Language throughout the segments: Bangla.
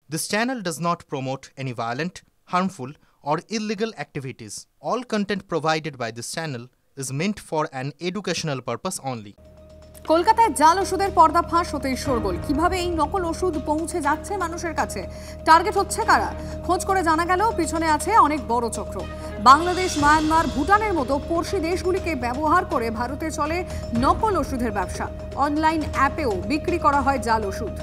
This channel does not promote any violent, harmful, or illegal activities. All content provided by this channel is meant for an educational purpose only. কলকাতায় জাল ওষুধের পর্দাফাঁস হতেই শোরগোল। কিভাবে এই নকল ওষুধ পৌঁছে যাচ্ছে মানুষের কাছে, টার্গেট হচ্ছে কারা? খোঁজ করে জানা গেল পিছনে আছে অনেক বড় চক্র। বাংলাদেশ, মায়ানমার, ভুটানের মতো পড়শি দেশগুলিকে ব্যবহার করে ভারতে চলে নকল ওষুধের ব্যবসা। অনলাইন অ্যাপেও বিক্রি করা হয় জাল ওষুধ।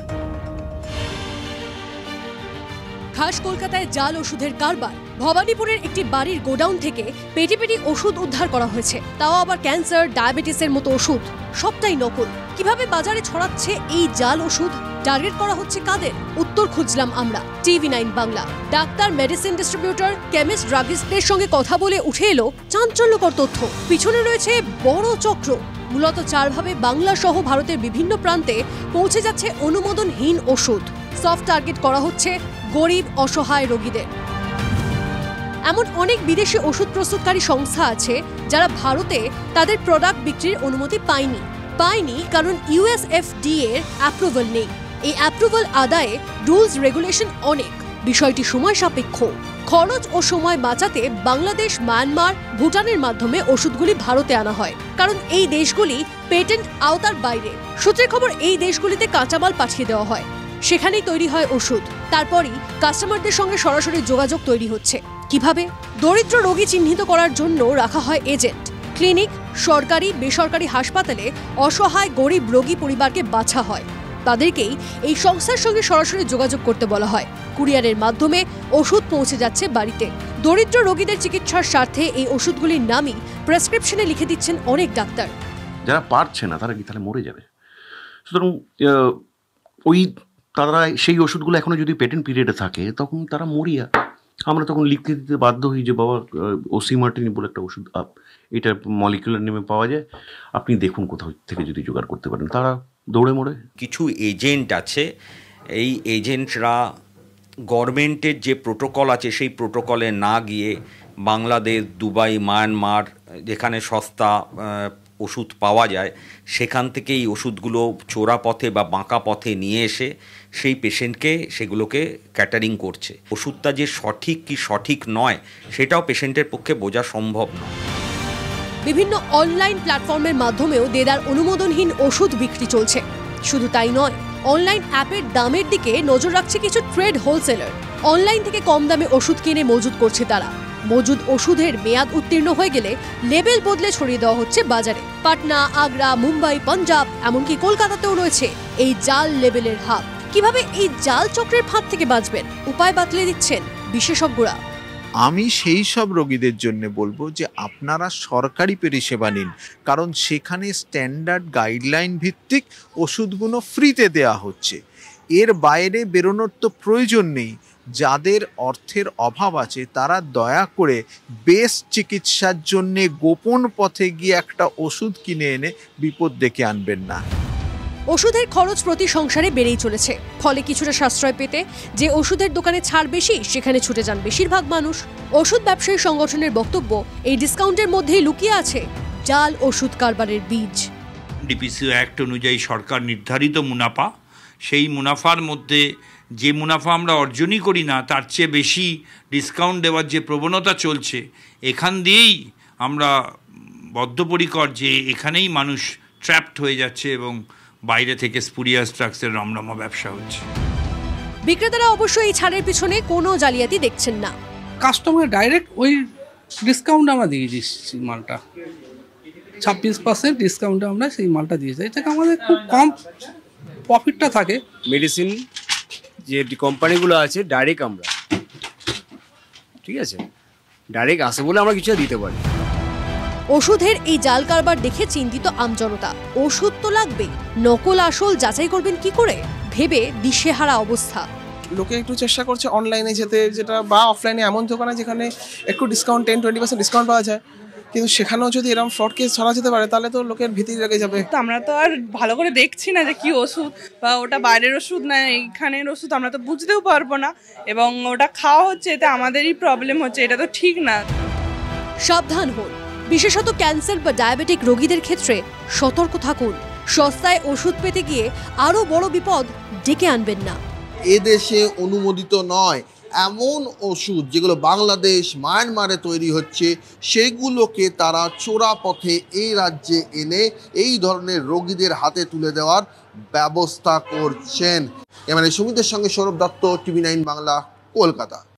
খাস কলকাতায় জাল ওষুধের কারবার। ভবানীপুরের একটি বাড়ির গোডাউন থেকে পেটি পেটি ওষুধ উদ্ধার করা হয়েছে, তাও আবার ক্যান্সার, ডায়াবেটিসের মতো ওষুধ, সবটাই নকল। কিভাবে বাজারে ছড়াচ্ছে এই জাল ওষুধ? টার্গেট করা হচ্ছে কাদের? উত্তর খুঁজলাম আমরা TV9 Bangla. Doctor, medicine distributor, chemist, ড্রাগিস্টদের সঙ্গে কথা বলে উঠে এলো চাঞ্চল্যকর তথ্য। পিছনে রয়েছে বড় চক্র। মূলত চারভাবে বাংলা সহ ভারতের বিভিন্ন প্রান্তে পৌঁছে যাচ্ছে অনুমোদনহীন ওষুধ। সফট টার্গেট করা হচ্ছে গরিব, অসহায় রোগীদের। এমন অনেক বিদেশি ওষুধ প্রস্তুতকারী সংস্থা আছে যারা ভারতে তাদের প্রোডাক্ট বিক্রির অনুমতি পায়নি কারণ USFDA এর অ্যাপ্রুভাল নেই। এই অ্যাপ্রুভাল আদায়ে রুলস রেগুলেশন অনেক, বিষয়টি সময় সাপেক্ষ। খরচ ও সময় বাঁচাতে বাংলাদেশ, মায়ানমার, ভুটানের মাধ্যমে ওষুধগুলি ভারতে আনা হয়, কারণ এই দেশগুলি পেটেন্ট আওতার বাইরে। সূত্রের খবর, এই দেশগুলিতে কাঁচামাল পাঠিয়ে দেওয়া হয়, সেখানেই তৈরি হয় ওষুধ। তারপরই কাস্টমারদের সঙ্গে সরাসরি যোগাযোগ তৈরি হচ্ছে। কিভাবে? দরিদ্র রোগী চিহ্নিত করার জন্য রাখা হয় এজেন্ট। ক্লিনিক, সরকারি, বেসরকারি হাসপাতালে অসহায় গরিব রোগী পরিবারকে বাছা হয়। তাদেরকেই এই সংস্থার সঙ্গে সরাসরি যোগাযোগ করতে বলা হয়। কুরিয়ারের মাধ্যমে ওষুধ পৌঁছে যাচ্ছে বাড়িতে। দরিদ্র রোগীদের চিকিৎসার স্বার্থে এই ওষুধগুলির নামই প্রেসক্রিপশনে লিখে দিচ্ছেন অনেক ডাক্তার। যারা পারছে না তারা কি তাহলে মরে যাবে? সুতরাং তারা সেই ওষুধগুলো এখনো যদি পেটেন্ট পিরিয়ডে থাকে তখন তারা মরিয়া। আমরা তখন লিখতে দিতে বাধ্য হই যে বাবা ওসিমার্টিন বলে একটা ওষুধ এটা মলিকুলার নেমে পাওয়া যায়, আপনি দেখুন কোথাও থেকে যদি জোগাড় করতে পারেন। তারা দৌড়ে মরে। কিছু এজেন্ট আছে, এই এজেন্টরা গভর্নমেন্টের যে প্রোটোকল আছে সেই প্রোটোকলে না গিয়ে বাংলাদেশ, দুবাই, মায়ানমার, যেখানে সস্তা ওষুধ পাওয়া যায় সেখান থেকে এই ওষুধগুলো চোরা পথে বা বাঁকা পথে নিয়ে এসে সেই পেশেন্টকে সেগুলোকে ক্যাটারিং করছে। ওষুধটা যে সঠিক কি সঠিক নয় সেটাও পেশেন্টের পক্ষে বোঝা সম্ভব নয়। বিভিন্ন অনলাইন প্ল্যাটফর্মের মাধ্যমেও দেদার অনুমোদনহীন ওষুধ বিক্রি চলছে। শুধু তাই নয়, অনলাইন অ্যাপের দামের দিকে নজর রাখছে কিছু ট্রেড হোলসেলার। অনলাইন থেকে কম দামে ওষুধ কিনে মজুত করছে তারা। মজুদ ওষুধের মেয়াদ উত্তীর্ণ হয়ে গেলে লেবেল বদলে ছড়িয়ে দেওয়া হচ্ছে বাজারে। পাটনা, আগ্রা, মুম্বাই, পাঞ্জাব, এমনকি কলকাতাতেও রয়েছে এই জাল লেবেলের হাব। কিভাবে এই জাল চক্রের ফাঁদ থেকে বাঁচবেন, উপায় বাতলে দিচ্ছেন বিশেষজ্ঞরা। আমি সেই সব রোগীদের জন্য বলবো যে আপনারা সরকারি পরিষেবা নিন, কারণ সেখানে স্ট্যান্ডার্ড গাইডলাইন ভিত্তিক ওষুধগুলো ফ্রিতে দেয়া হচ্ছে। এর বাইরে বেরোনোর তো প্রয়োজন নেই। যাদের অর্থের অভাব আছে তারা দয়া করে বেস্ট চিকিৎসার জন্য গোপন পথে গিয়ে একটা ওষুধ কিনে এনে বিপদ ডেকে আনবেন না। ওষুধের খরচ প্রতি সংসারে বেড়েই চলেছে, ফলে কিছুটা সাশ্রয় পেতে যে ওষুধের দোকানে ছাড় বেশি সেখানে ছুটে যান বেশিরভাগ মানুষ। ওষুধ ব্যবসায়ী সংগঠনের বক্তব্য, এই ডিসকাউন্টের মধ্যেই লুকিয়ে আছে জাল ওষুধ কারবারের বীজ। ডিপিসি অ্যাক্ট অনুযায়ী সরকার নির্ধারিত মুনাফা, সেই মুনাফার মধ্যে যে মুনাফা আমরা অর্জনই করি না তার চেয়ে বেশি ডিসকাউন্ট দেওয়ার যে প্রবণতা চলছে, এখান দিয়েই আমরা বদ্ধপরিকর যে এখানেই মানুষ ট্র্যাপড হয়ে যাচ্ছে এবং বাইরে থেকে স্পুরিয়াস ড্রাগসের রমরমা ব্যবসা হচ্ছে। বিক্রেতারা অবশ্য এই ছাড়ের পিছনে কোনো জালিয়াতি দেখছেন না। কাস্টমার ডাইরেক্ট ওই ডিসকাউন্ট আমরা দিয়ে দিচ্ছি, মালটা 26% ডিসকাউন্টে আমরা সেই মালটা দিয়ে দিই, এটাকে আমাদের খুব কম প্রফিটটা থাকে। মেডিসিন যে কোম্পানিগুলো আছে ডাইরেক্ট আমরা, ঠিক আছে, ডাইরেক্ট আসে বলে আমরা কিছু দিতে পারি। ওষুধের এই জাল কারবার দেখে চিন্তিত আমজনতা। ওষুধ তো লাগবে, নকল আসল যাচাই করবেন কি করে ভেবে দিশেহারা অবস্থা। লোকে একটু চেষ্টা করছে অনলাইনে যেতে, যেটা বা অফলাইনে এমন দোকানে যেখানে একটু ডিসকাউন্ট 10-20% ডিসকাউন্ট পাওয়া যায়, কিন্তু সেখানেও যদি এরকম ফ্রড কেস ছড়া যেতে পারে তাহলে তো লোকের ভীতি লেগে যাবে। তো আমরা তো আর ভালো করে দেখছি না যে কি ওষুধ, বা ওটা বাইরের ওষুধ না এইখানের ওষুধ, আমরা তো বুঝতেও পারবো না, এবং ওটা খাওয়া হচ্ছে এতে আমাদেরই প্রবলেম হচ্ছে, এটা তো ঠিক না। সাবধান হন, বিশেষত ক্যান্সার বা ডায়াবেটিক রোগীদের ক্ষেত্রে সতর্ক থাকুন। সস্তায় ওষুধ পেতে গিয়ে আরো বড় বিপদ ডেকে আনবেন না। এদেশে অনুমোদিত নয় এমন ওষুধ যেগুলো বাংলাদেশ মায়ানমারে তৈরি হচ্ছে সেগুলোকে তারা চোরা পথে এই রাজ্যে এনে এই ধরনের রোগীদের হাতে তুলে দেওয়ার ব্যবস্থা করছেন। সুমিতের সঙ্গে সৌরভ দত্ত, TV9 বাংলা, কলকাতা।